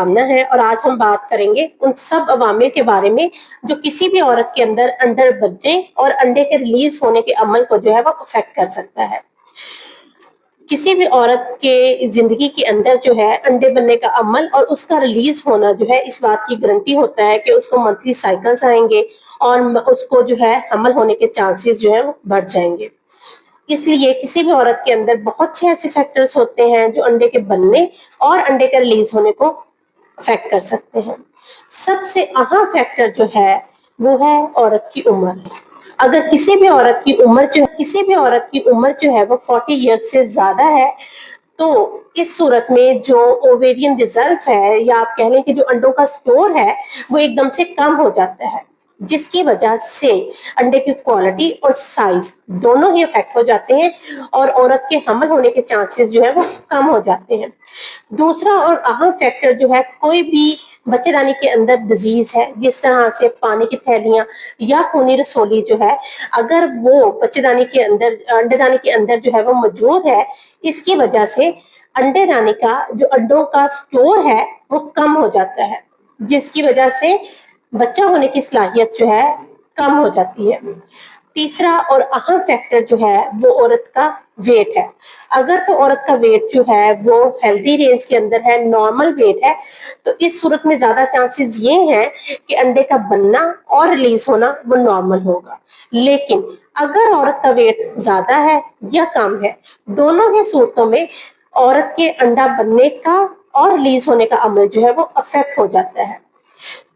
सामना है और आज हम बात करेंगे उन सब अवामिल के बारे में जो किसी भी औरत के अंदर अंडे बनने और अंडे के रिलीज होने के अमल को जो है वो अफेक्ट कर सकता है। किसी भी औरत के जिंदगी के अंदर जो है अंडे बनने का अमल और उसका रिलीज होना जो है इस बात की गारंटी होता है कि उसको मंथली साइकिल्स आएंगे और उसको जो है हमल होने के चांसेस जो है वो बढ़ जाएंगे। इसलिए किसी भी औरत के अंदर बहुत से ऐसे फैक्टर्स होते हैं जो अंडे के बनने और अंडे के रिलीज होने को अफेक्ट कर सकते हैं। सबसे अहम फैक्टर जो है वो है औरत की उम्र। अगर किसी भी औरत की उम्र जो है वो 40 ईयर्स से ज्यादा है तो इस सूरत में जो ओवेरियन रिजर्व है या आप कह लें कि जो अंडों का स्टोर है वो एकदम से कम हो जाता है, जिसकी वजह से अंडे की क्वालिटी और साइज दोनों ही अफेक्ट हो जाते हैं और औरत के हमल होने के चांसेस जो है वो कम हो जाते हैं। दूसरा और अहम फैक्टर जो है कोई भी बच्चेदानी के अंदर डिजीज है, जिस तरह से पानी की थैलियां या खूनी रसोली जो है, अगर वो बच्चेदानी के अंदर अंडेदानी के अंदर जो है वो मौजूद है, इसकी वजह से अंडेदानी का जो अंडों का स्टोर है वो कम हो जाता है, जिसकी वजह से बच्चा होने की सलाहियत जो है कम हो जाती है। तीसरा और अहम फैक्टर जो है वो औरत का वेट है। अगर तो औरत का वेट जो है वो हेल्दी रेंज के अंदर है, नॉर्मल वेट है, तो इस सूरत में ज्यादा चांसेस ये हैं कि अंडे का बनना और रिलीज होना वो नॉर्मल होगा। लेकिन अगर औरत का वेट ज्यादा है या कम है, दोनों ही सूरतों में औरत के अंडा बनने का और रिलीज होने का अमल जो है वो अफेक्ट हो जाता है।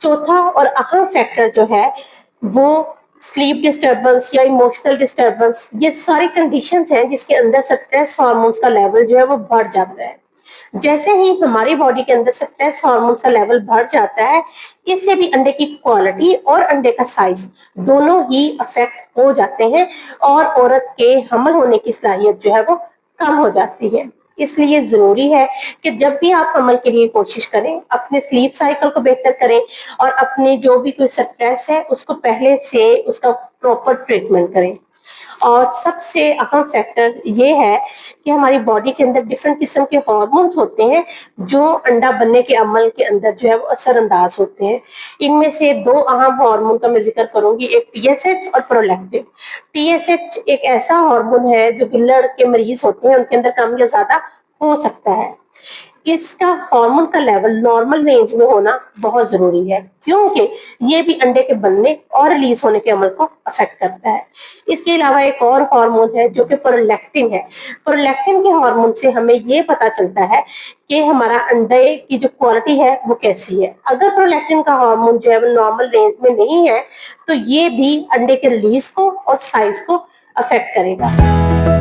चौथा और अहम फैक्टर जो है वो स्लीप डिस्टरबेंस या इमोशनल डिस्टरबेंस, ये सारी कंडीशंस हैं जिसके अंदर स्ट्रेस हार्मोन्स का लेवल जो है वो बढ़ जाता है। जैसे ही हमारी बॉडी के अंदर स्ट्रेस हार्मोन्स का लेवल बढ़ जाता है, इससे भी अंडे की क्वालिटी और अंडे का साइज दोनों ही अफेक्ट हो जाते हैं और औरत के हमल होने की सलाहियत जो है वो कम हो जाती है। इसलिए जरूरी है कि जब भी आप अमल के लिए कोशिश करें, अपने स्लीप साइकिल को बेहतर करें और अपनी जो भी कोई स्ट्रेस है उसको पहले से उसका प्रॉपर ट्रीटमेंट करें। और सबसे अहम फैक्टर ये है कि हमारी बॉडी के अंदर डिफरेंट किस्म के हार्मोन्स होते हैं जो अंडा बनने के अमल के अंदर जो है वो असरअंदाज होते हैं। इनमें से दो अहम हार्मोन का मैं जिक्र करूंगी, एक टीएसएच और प्रोलैक्टिन। टीएसएच एक ऐसा हार्मोन है जो गिल्लड़ के मरीज होते हैं उनके अंदर कम या ज्यादा हो सकता है। इसका हार्मोन का लेवल नॉर्मल रेंज में होना बहुत जरूरी है, क्योंकि ये भी अंडे के बनने और रिलीज होने के अमल को अफेक्ट करता है। इसके अलावा एक और हार्मोन है जो कि प्रोलैक्टिन है। प्रोलैक्टिन के हार्मोन से हमें ये पता चलता है कि हमारा अंडे की जो क्वालिटी है वो कैसी है। अगर प्रोलैक्टिन का हार्मोन जो है वो नॉर्मल रेंज में नहीं है तो ये भी अंडे के रिलीज को और साइज को अफेक्ट करेगा।